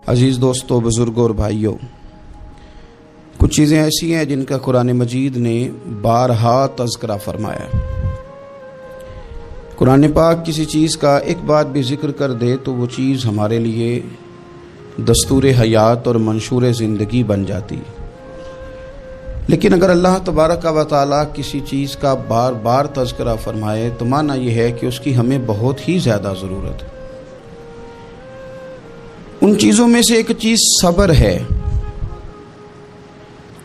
عزیز دوستو، بزرگوں اور بھائیوں، کچھ چیزیں ایسی ہیں جن کا قرآن مجید نے بارہا تذکرہ فرمایا ہے۔ قرآن پاک کسی چیز کا ایک بات بھی ذکر کر دے تو وہ چیز ہمارے لیے دستور حیات اور منشور زندگی بن جاتی ہے۔ لیکن اگر اللہ تبارک و تعالیٰ کسی چیز کا بار بار تذکرہ فرمائے تو معنی یہ ہے کہ اس کی ہمیں بہت ہی زیادہ ضرورت ہے۔ ان چیزوں میں سے ایک چیز صبر ہے۔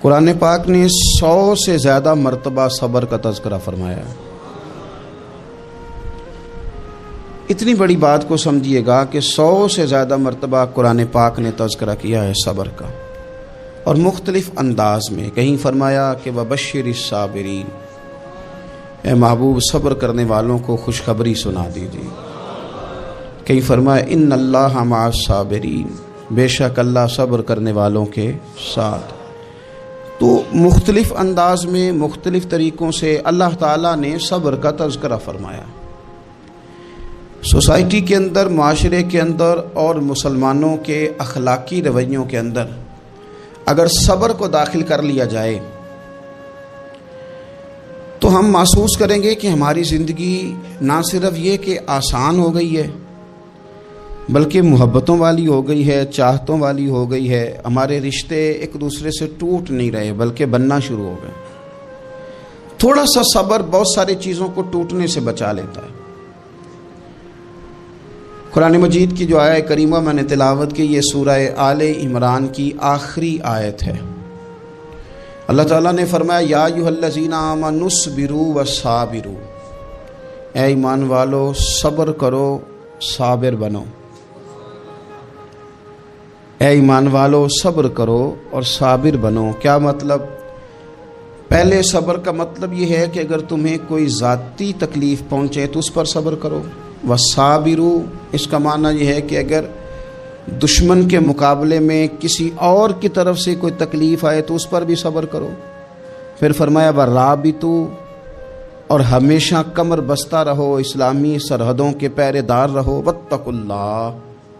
قرآن پاک نے 100 سے زیادہ مرتبہ صبر کا تذکرہ فرمایا ہے۔ اتنی بڑی بات کو سمجھیے گا کہ 100 سے زیادہ مرتبہ قرآن پاک نے تذکرہ کیا ہے صبر کا، اور مختلف انداز میں۔ کہیں فرمایا کہ وَبَشِّرِ الصَّابِرِينَ، اے محبوب صبر کرنے والوں کو خوشخبری سنا دیجیے۔ کہیں فرمایا ان اللہ مع الصابرین، بے شک اللہ صبر کرنے والوں کے ساتھ۔ تو مختلف انداز میں، مختلف طریقوں سے اللہ تعالیٰ نے صبر کا تذکرہ فرمایا۔ سوسائٹی کے اندر، معاشرے کے اندر اور مسلمانوں کے اخلاقی رویوں کے اندر اگر صبر کو داخل کر لیا جائے تو ہم محسوس کریں گے کہ ہماری زندگی نہ صرف یہ کہ آسان ہو گئی ہے بلکہ محبتوں والی ہو گئی ہے، چاہتوں والی ہو گئی ہے۔ ہمارے رشتے ایک دوسرے سے ٹوٹ نہیں رہے بلکہ بننا شروع ہو گئے۔ تھوڑا سا صبر بہت ساری چیزوں کو ٹوٹنے سے بچا لیتا ہے۔ قرآن مجید کی جو آیت کریمہ میں نے تلاوت کی، یہ سورہ آل عمران کی آخری آیت ہے۔ اللہ تعالیٰ نے فرمایا یا ایھا الذین آمنوا اصبروا وصابروا، اے ایمان والو صبر کرو، صابر بنو۔ اے ایمان والو صبر کرو اور صابر بنو۔ کیا مطلب؟ پہلے صبر کا مطلب یہ ہے کہ اگر تمہیں کوئی ذاتی تکلیف پہنچے تو اس پر صبر کرو۔ وصابروا، اس کا معنی یہ ہے کہ اگر دشمن کے مقابلے میں کسی اور کی طرف سے کوئی تکلیف آئے تو اس پر بھی صبر کرو۔ پھر فرمایا ورابطوا، اور ہمیشہ کمر بستہ رہو، اسلامی سرحدوں کے پہرے دار رہو۔ واتقوا اللہ،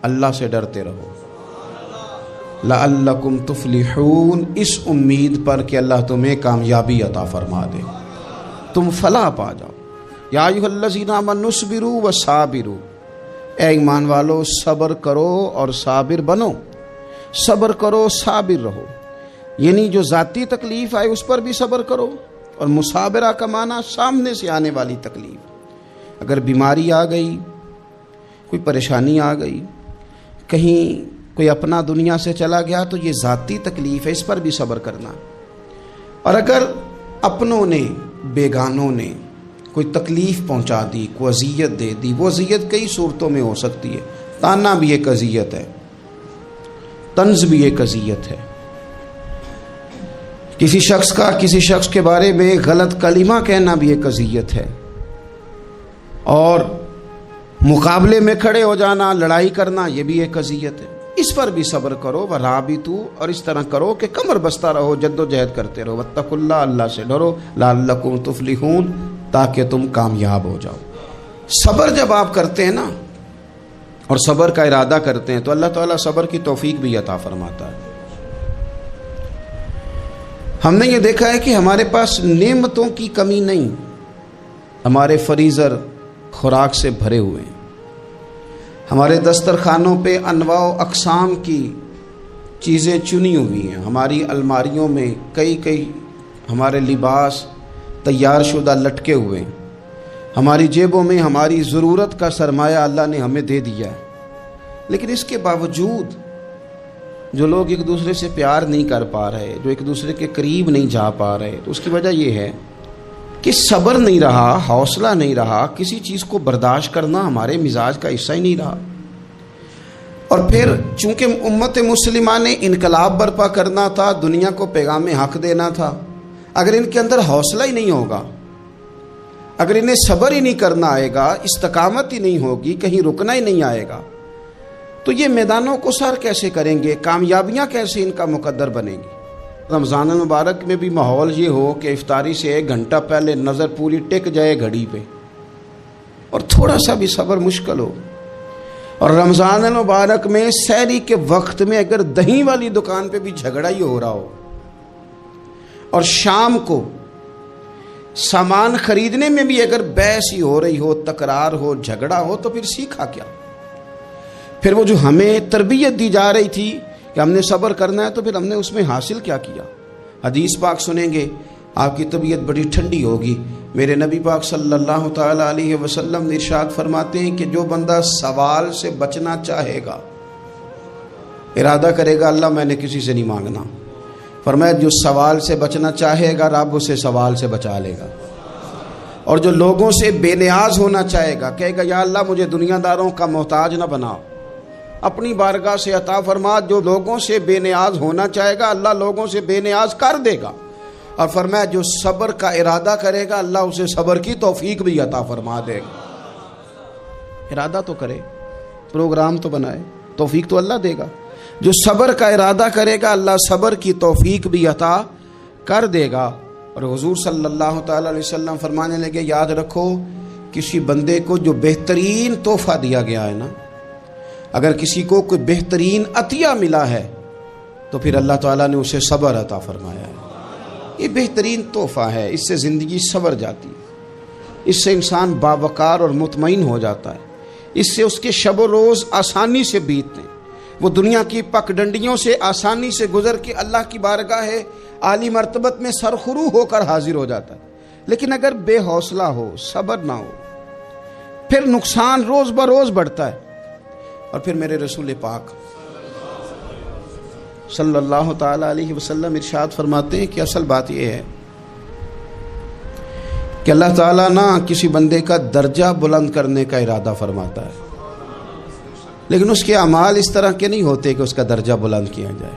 اللہ سے ڈرتے رہو۔ لعلکم تفلحون، اس امید پر کہ اللہ تمہیں کامیابی عطا فرما دے، تم فلاح پا جاؤ۔ یا ایھا الذین آمنوا اصبروا وصابروا، اے ایمان والو صبر کرو اور صابر بنو۔ صبر کرو، صابر رہو، یعنی جو ذاتی تکلیف آئے اس پر بھی صبر کرو۔ اور مصابرہ کا معنی سامنے سے آنے والی تکلیف۔ اگر بیماری آ گئی، کوئی پریشانی آ گئی، کہیں کوئی اپنا دنیا سے چلا گیا تو یہ ذاتی تکلیف ہے، اس پر بھی صبر کرنا۔ اور اگر اپنوں نے، بیگانوں نے کوئی تکلیف پہنچا دی، کوئی اذیت دے دی، وہ اذیت کئی صورتوں میں ہو سکتی ہے۔ تانا بھی ایک اذیت ہے، طنز بھی ایک اذیت ہے۔ کسی شخص کے بارے میں غلط کلمہ کہنا بھی ایک اذیت ہے، اور مقابلے میں کھڑے ہو جانا، لڑائی کرنا، یہ بھی ایک اذیت ہے۔ اس پر بھی صبر کرو۔ ورابطوا، اور اس طرح کرو کہ کمر بستہ رہو، جد و جہد کرتے رہو۔ واتقوا اللہ، اللہ سے ڈرو۔ لعلکم تفلحون، تاکہ تم کامیاب ہو جاؤ۔ صبر جب آپ کرتے ہیں نا، اور صبر کا ارادہ کرتے ہیں، تو اللہ تعالیٰ صبر کی توفیق بھی عطا فرماتا ہے۔ ہم نے یہ دیکھا ہے کہ ہمارے پاس نعمتوں کی کمی نہیں، ہمارے فریزر خوراک سے بھرے ہوئے ہیں، ہمارے دسترخوانوں پہ انواع و اقسام کی چیزیں چنی ہوئی ہیں، ہماری الماریوں میں کئی ہمارے لباس تیار شدہ لٹکے ہوئے ہیں، ہماری جیبوں میں ہماری ضرورت کا سرمایہ اللہ نے ہمیں دے دیا ہے۔ لیکن اس کے باوجود جو لوگ ایک دوسرے سے پیار نہیں کر پا رہے، جو ایک دوسرے کے قریب نہیں جا پا رہے، تو اس کی وجہ یہ ہے کہ صبر نہیں رہا، حوصلہ نہیں رہا، کسی چیز کو برداشت کرنا ہمارے مزاج کا حصہ ہی نہیں رہا۔ اور پھر چونکہ امت مسلمہ نے انقلاب برپا کرنا تھا، دنیا کو پیغام حق دینا تھا، اگر ان کے اندر حوصلہ ہی نہیں ہوگا، اگر انہیں صبر ہی نہیں کرنا آئے گا، استقامت ہی نہیں ہوگی، کہیں رکنا ہی نہیں آئے گا، تو یہ میدانوں کو سر کیسے کریں گے؟ کامیابیاں کیسے ان کا مقدر بنے گی؟ رمضان المبارک میں بھی ماحول یہ ہو کہ افطاری سے 1 گھنٹہ پہلے نظر پوری ٹک جائے گھڑی پہ، اور تھوڑا سا بھی صبر مشکل ہو۔ اور رمضان المبارک میں سحری کے وقت میں اگر دہی والی دکان پہ بھی جھگڑا ہی ہو رہا ہو اور شام کو سامان خریدنے میں بھی اگر بحث ہی ہو رہی ہو، تکرار ہو، جھگڑا ہو، تو پھر سیکھا کیا؟ پھر وہ جو ہمیں تربیت دی جا رہی تھی کہ ہم نے صبر کرنا ہے، تو پھر ہم نے اس میں حاصل کیا کیا؟ حدیث پاک سنیں گے، آپ کی طبیعت بڑی ٹھنڈی ہوگی۔ میرے نبی پاک صلی اللہ تعالی علیہ وسلم ارشاد فرماتے ہیں کہ جو بندہ سوال سے بچنا چاہے گا، ارادہ کرے گا اللہ میں نے کسی سے نہیں مانگنا، فرمایا جو سوال سے بچنا چاہے گا رب اسے سوال سے بچا لے گا۔ اور جو لوگوں سے بے نیاز ہونا چاہے گا، کہے گا یا اللہ مجھے دنیا داروں کا محتاج نہ بنا، اپنی بارگاہ سے عطا فرما۔ جو لوگوں سے بے نیاز ہونا چاہے گا اللہ لوگوں سے بے نیاز کر دے گا۔ اور فرمایا جو صبر کا ارادہ کرے گا اللہ اسے صبر کی توفیق بھی عطا فرما دے گا۔ ارادہ تو کرے، پروگرام تو بنائے، توفیق تو اللہ دے گا۔ جو صبر کا ارادہ کرے گا اللہ صبر کی توفیق بھی عطا کر دے گا۔ اور حضور صلی اللہ تعالی علیہ وسلم فرمانے لگے، یاد رکھو کسی بندے کو جو بہترین تحفہ دیا گیا ہے نا، اگر کسی کو کوئی بہترین عطیہ ملا ہے تو پھر اللہ تعالیٰ نے اسے صبر عطا فرمایا ہے۔ یہ بہترین تحفہ ہے، اس سے زندگی سنور جاتی ہے، اس سے انسان باوقار اور مطمئن ہو جاتا ہے، اس سے اس کے شب و روز آسانی سے بیتتے ہیں، وہ دنیا کی پگڈنڈیوں سے آسانی سے گزر کے اللہ کی بارگاہ عالی مرتبت میں سرخرو ہو کر حاضر ہو جاتا ہے۔ لیکن اگر بے حوصلہ ہو، صبر نہ ہو، پھر نقصان روز بروز بڑھتا ہے۔ اور پھر میرے رسول پاک صلی اللہ تعالی علیہ وسلم ارشاد فرماتے ہیں کہ اصل بات یہ ہے کہ اللہ تعالیٰ نہ کسی بندے کا درجہ بلند کرنے کا ارادہ فرماتا ہے، لیکن اس کے اعمال اس طرح کے نہیں ہوتے کہ اس کا درجہ بلند کیا جائے۔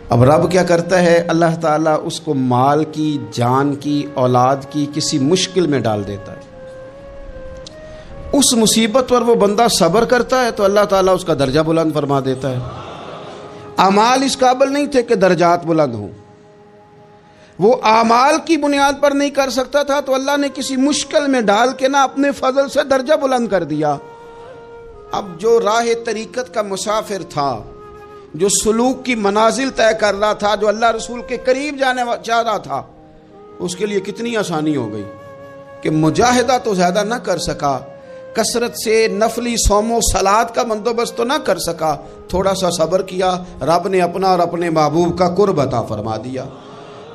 اب رب کیا کرتا ہے، اللہ تعالیٰ اس کو مال کی، جان کی، اولاد کی کسی مشکل میں ڈال دیتا ہے، اس مصیبت پر وہ بندہ صبر کرتا ہے تو اللہ تعالیٰ اس کا درجہ بلند فرما دیتا ہے۔ اعمال اس قابل نہیں تھے کہ درجات بلند ہوں، وہ اعمال کی بنیاد پر نہیں کر سکتا تھا تو اللہ نے کسی مشکل میں ڈال کے نا اپنے فضل سے درجہ بلند کر دیا۔ اب جو راہ طریقت کا مسافر تھا، جو سلوک کی منازل طے کر رہا تھا، جو اللہ رسول کے قریب جانے چاہ رہا تھا، اس کے لیے کتنی آسانی ہو گئی کہ مجاہدہ تو زیادہ نہ کر سکا، کثرت سے نفلی صوم و صلات کا بندوبست تو نہ کر سکا، تھوڑا سا صبر کیا، رب نے اپنا اور اپنے محبوب کا قرب عطا فرما دیا۔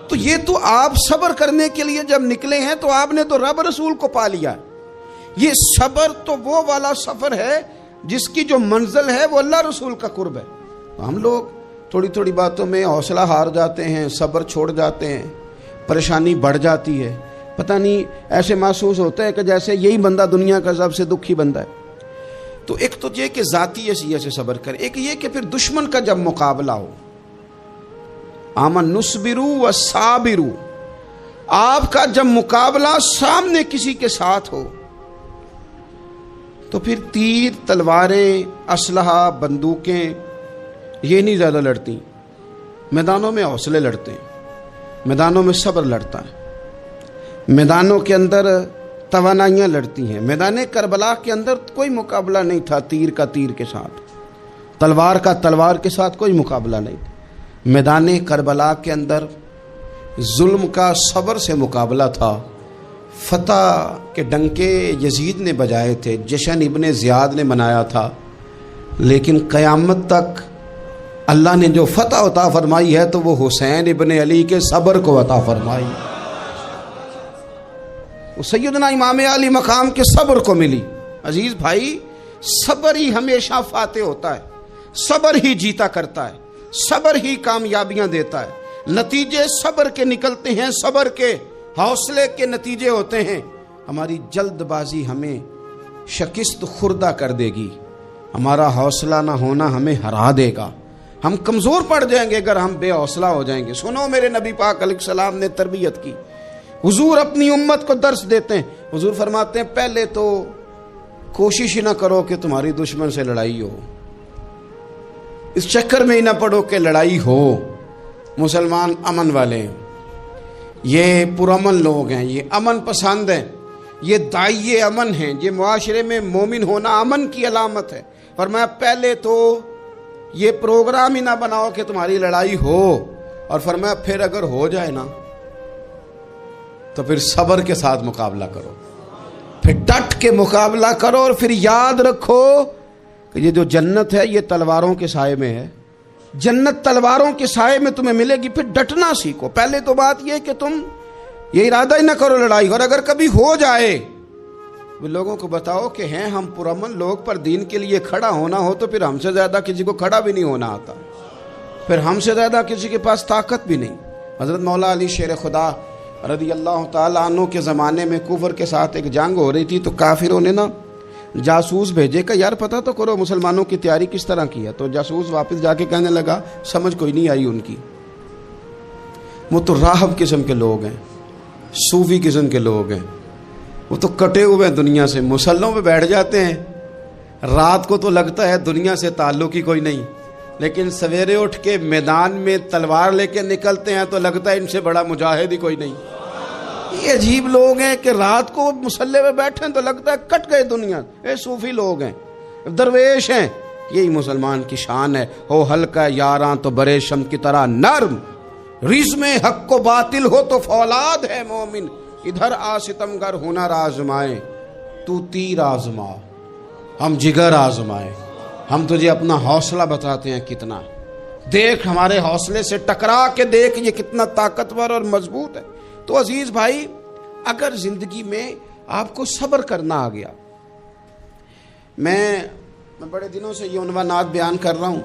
تو یہ تو آپ صبر کرنے کے لیے جب نکلے ہیں تو آپ نے تو رب رسول کو پا لیا۔ یہ صبر تو وہ والا سفر ہے جس کی جو منزل ہے وہ اللہ رسول کا قرب ہے۔ ہم لوگ تھوڑی تھوڑی باتوں میں حوصلہ ہار جاتے ہیں، صبر چھوڑ جاتے ہیں، پریشانی بڑھ جاتی ہے، پتہ نہیں ایسے محسوس ہوتا ہے کہ جیسے یہی بندہ دنیا کا سب سے دکھی بندہ ہے۔ تو ایک تو یہ کہ ذاتی حیثیت سے صبر کرے، ایک یہ کہ پھر دشمن کا جب مقابلہ ہو، آمن نصبرو و صابرو، آپ کا جب مقابلہ سامنے کسی کے ساتھ ہو تو پھر تیر، تلواریں، اسلحہ، بندوقیں یہ نہیں زیادہ لڑتی، میدانوں میں حوصلے لڑتے ہیں، میدانوں میں صبر لڑتا ہے، میدانوں کے اندر توانائیاں لڑتی ہیں۔ میدان کربلا کے اندر کوئی مقابلہ نہیں تھا تیر کا تیر کے ساتھ، تلوار کا تلوار کے ساتھ کوئی مقابلہ نہیں تھا۔ میدان کربلا کے اندر ظلم کا صبر سے مقابلہ تھا۔ فتح کے ڈنکے یزید نے بجائے تھے، جشن ابن زیاد نے منایا تھا، لیکن قیامت تک اللہ نے جو فتح عطا فرمائی ہے تو وہ حسین ابن علی کے صبر کو عطا فرمائی، وہ سیدنا امام علی مقام کے صبر کو ملی۔ عزیز بھائی، صبر ہی ہمیشہ فاتح ہوتا ہے، صبر ہی جیتا کرتا ہے، صبر ہی کامیابیاں دیتا ہے، نتیجے صبر کے نکلتے ہیں، صبر کے حوصلے کے نتیجے ہوتے ہیں۔ ہماری جلد بازی ہمیں شکست خوردہ کر دے گی، ہمارا حوصلہ نہ ہونا ہمیں ہرا دے گا، ہم کمزور پڑ جائیں گے اگر ہم بے حوصلہ ہو جائیں گے۔ سنو، میرے نبی پاک علیہ السلام نے تربیت کی، حضور اپنی امت کو درس دیتے ہیں، حضور فرماتے ہیں پہلے تو کوشش ہی نہ کرو کہ تمہاری دشمن سے لڑائی ہو، اس چکر میں ہی نہ پڑو کہ لڑائی ہو۔ مسلمان امن والے ہیں، یہ پرامن لوگ ہیں، یہ امن پسند ہیں، یہ داعیے امن ہیں، یہ معاشرے میں مومن ہونا امن کی علامت ہے۔ فرمایا پہلے تو یہ پروگرام ہی نہ بناؤ کہ تمہاری لڑائی ہو، اور فرمایا پھر اگر ہو جائے نا تو پھر صبر کے ساتھ مقابلہ کرو، پھر ڈٹ کے مقابلہ کرو، اور پھر یاد رکھو کہ یہ جو جنت ہے یہ تلواروں کے سائے میں ہے، جنت تلواروں کے سائے میں تمہیں ملے گی۔ پھر ڈٹنا سیکھو۔ پہلے تو بات یہ کہ تم یہ ارادہ ہی نہ کرو لڑائی، اور اگر کبھی ہو جائے وہ لوگوں کو بتاؤ کہ ہیں ہم پرامن لوگ، پر دین کے لیے کھڑا ہونا ہو تو پھر ہم سے زیادہ کسی کو کھڑا بھی نہیں ہونا آتا، پھر ہم سے زیادہ کسی کے پاس طاقت بھی نہیں۔ حضرت مولا علی شیر خدا رضی اللہ تعالیٰ عنہ کے زمانے میں کفر کے ساتھ ایک جنگ ہو رہی تھی، تو کافروں نے نا جاسوس بھیجے کہ یار پتہ تو کرو مسلمانوں کی تیاری کس طرح کی ہے۔ تو جاسوس واپس جا کے کہنے لگا سمجھ کوئی نہیں آئی ان کی، وہ تو راہب قسم کے لوگ ہیں، صوفی قسم کے لوگ ہیں، وہ تو کٹے ہوئے دنیا سے، مسلوں پہ بیٹھ جاتے ہیں، رات کو تو لگتا ہے دنیا سے تعلق ہی کوئی نہیں، لیکن سویرے اٹھ کے میدان میں تلوار لے کے نکلتے ہیں تو لگتا ہے ان سے بڑا مجاہد ہی کوئی نہیں۔ یہ عجیب لوگ ہیں کہ رات کو مسلح پہ بیٹھے تو لگتا ہے کٹ گئے دنیا، یہ صوفی لوگ ہیں، درویش ہیں۔ یہی مسلمان کی شان ہے، ہو ہلکا یاراں تو برے شم کی طرح نرم، رزم حق و باطل ہو تو فولاد ہے مومن، ادھر آ ستمگر ہنر آزمائے تو تیر آزما، ہم جگر آزمائے۔ ہم تجھے اپنا حوصلہ بتاتے ہیں کتنا، دیکھ ہمارے حوصلے سے ٹکرا کے دیکھ یہ کتنا طاقتور اور مضبوط ہے۔ تو عزیز بھائی، اگر زندگی میں آپ کو صبر کرنا آ گیا، میں بڑے دنوں سے یہ عنوانات بیان کر رہا ہوں،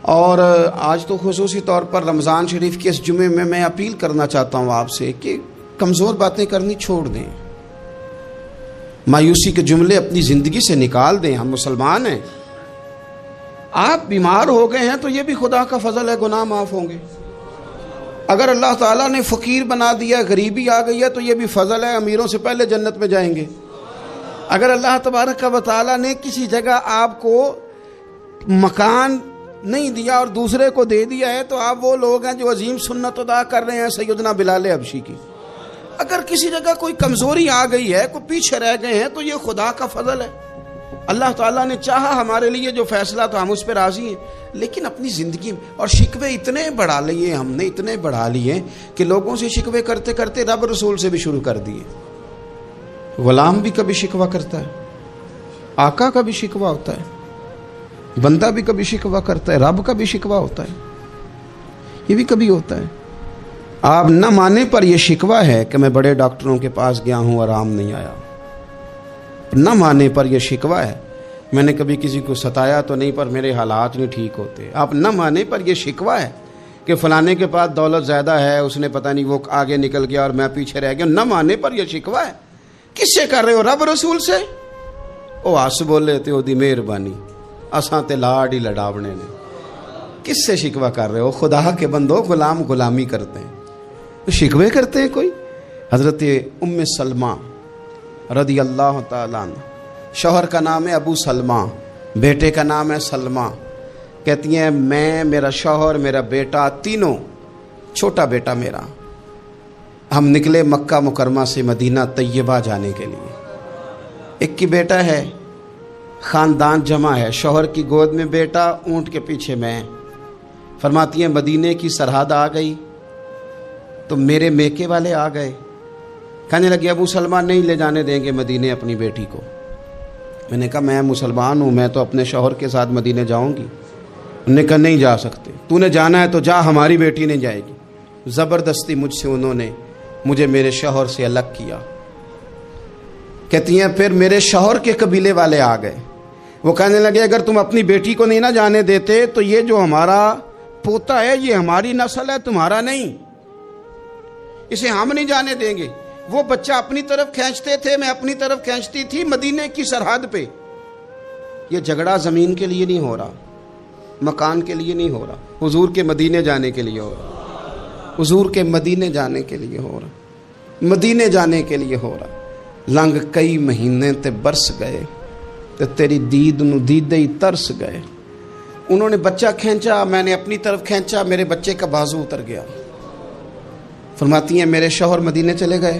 اور آج تو خصوصی طور پر رمضان شریف کے اس جمعے میں میں اپیل کرنا چاہتا ہوں آپ سے کہ کمزور باتیں کرنی چھوڑ دیں، مایوسی کے جملے اپنی زندگی سے نکال دیں۔ ہم مسلمان ہیں، آپ بیمار ہو گئے ہیں تو یہ بھی خدا کا فضل ہے، گناہ معاف ہوں گے۔ اگر اللہ تعالیٰ نے فقیر بنا دیا، غریبی آ گئی ہے تو یہ بھی فضل ہے، امیروں سے پہلے جنت میں جائیں گے۔ اگر اللہ تبارک و تعالیٰ نے کسی جگہ آپ کو مکان نہیں دیا اور دوسرے کو دے دیا ہے تو آپ وہ لوگ ہیں جو عظیم سنت ادا کر رہے ہیں سیدنا بلال حبشی کی۔ اگر کسی جگہ کوئی کمزوری آ گئی ہے، کوئی پیچھے رہ گئے ہیں تو یہ خدا کا فضل ہے۔ اللہ تعالیٰ نے چاہا ہمارے لیے جو فیصلہ تو ہم اس پہ راضی ہیں، لیکن اپنی زندگی میں اور شکوے اتنے بڑھا لیے، ہم نے اتنے بڑھا لیے کہ لوگوں سے شکوے کرتے کرتے رب رسول سے بھی شروع کر دیے۔ غلام بھی کبھی شکوہ کرتا ہے، آقا کا بھی شکوہ ہوتا ہے، بندہ بھی کبھی شکوہ کرتا ہے، رب کا بھی شکوہ ہوتا ہے، یہ بھی کبھی ہوتا ہے۔ آپ نہ مانے پر یہ شکوہ ہے کہ میں بڑے ڈاکٹروں کے پاس گیا ہوں آرام نہیں آیا، نہ مانے پر یہ شکوہ ہے میں نے کبھی کسی کو ستایا تو نہیں پر میرے حالات نہیں ٹھیک ہوتے۔ آپ نہ مانے پر یہ شکوہ ہے کہ فلانے کے پاس دولت زیادہ ہے، اس نے پتہ نہیں وہ آگے نکل گیا اور میں پیچھے رہ گیا، نہ مانے پر یہ شکوہ ہے۔ کس سے کر رہے ہو؟ رب رسول سے؟ او آس بولے تے او دی مہربانی اساں تے لاڑ ہی لڑاونے نے۔ کس سے شکوہ کر رہے ہو؟ خدا کے بندو، غلام غلامی کرتے ہیں تو شکوے کرتے ہیں کوئی؟ حضرت ام سلمہ رضی اللہ تعالیٰ عنہ، شوہر کا نام ہے ابو سلمہ، بیٹے کا نام ہے سلمہ، کہتی ہیں میں، میرا شوہر، میرا بیٹا، تینوں، چھوٹا بیٹا میرا، ہم نکلے مکہ مکرمہ سے مدینہ طیبہ جانے کے لیے۔ ایک کی بیٹا ہے، خاندان جمع ہے، شوہر کی گود میں بیٹا، اونٹ کے پیچھے میں۔ فرماتی ہیں مدینے کی سرحد آ گئی تو میرے میکے والے آ گئے، کہنے لگے ابو سلمہ نہیں لے جانے دیں گے مدینے اپنی بیٹی کو۔ میں نے کہا میں مسلمان ہوں، میں تو اپنے شوہر کے ساتھ مدینے جاؤں گی۔ انہوں نے کہا نہیں جا سکتے، تو نے جانا ہے تو جا، ہماری بیٹی نہیں جائے گی۔ زبردستی مجھ سے انہوں نے مجھے میرے شوہر سے الگ کیا۔ کہتی ہیں پھر میرے شوہر کے قبیلے والے آ گئے، وہ کہنے لگے اگر تم اپنی بیٹی کو نہیں نہ جانے دیتے تو یہ جو ہمارا پوتا ہے یہ ہماری نسل ہے، تمہارا نہیں، اسے ہم نہیں جانے دیں گے۔ وہ بچہ اپنی طرف کھینچتے تھے، میں اپنی طرف کھینچتی تھی، مدینے کی سرحد پہ۔ یہ جھگڑا زمین کے لیے نہیں ہو رہا، مکان کے لیے نہیں ہو رہا، حضور کے مدینے جانے کے لیے ہو رہا، حضور کے مدینے جانے کے لیے ہو رہا، مدینے جانے کے لیے ہو رہا۔ لنگ کئی مہینے تے برس گئے تے تیری دید نو دیدے ہی ترس گئے۔ انہوں نے بچہ کھینچا، میں نے اپنی طرف کھینچا، میرے بچے کا بازو اتر گیا۔ فرماتی ہیں میرے شوہر مدینے چلے گئے،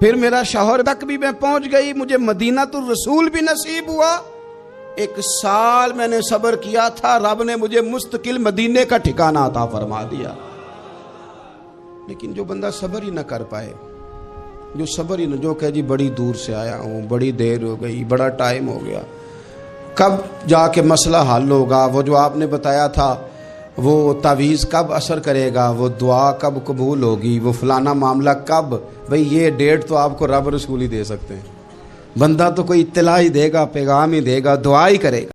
پھر میرا شوہر تک بھی میں پہنچ گئی, مجھے مدینہ الرسول بھی نصیب ہوا. 1 سال میں نے صبر کیا تھا, رب نے مجھے مستقل مدینے کا ٹھکانہ عطا فرما دیا. لیکن جو بندہ صبر ہی نہ کر پائے, جو صبر ہی نہ, جو کہ جی بڑی دور سے آیا ہوں, بڑی دیر ہو گئی, بڑا ٹائم ہو گیا, کب جا کے مسئلہ حل ہوگا, وہ جو آپ نے بتایا تھا وہ تعویذ کب اثر کرے گا, وہ دعا کب قبول ہوگی, وہ فلانا معاملہ کب, بھئی یہ ڈیٹ تو آپ کو رب رسول ہی دے سکتے ہیں. بندہ تو کوئی اطلاع ہی دے گا, پیغام ہی دے گا, دعا ہی کرے گا.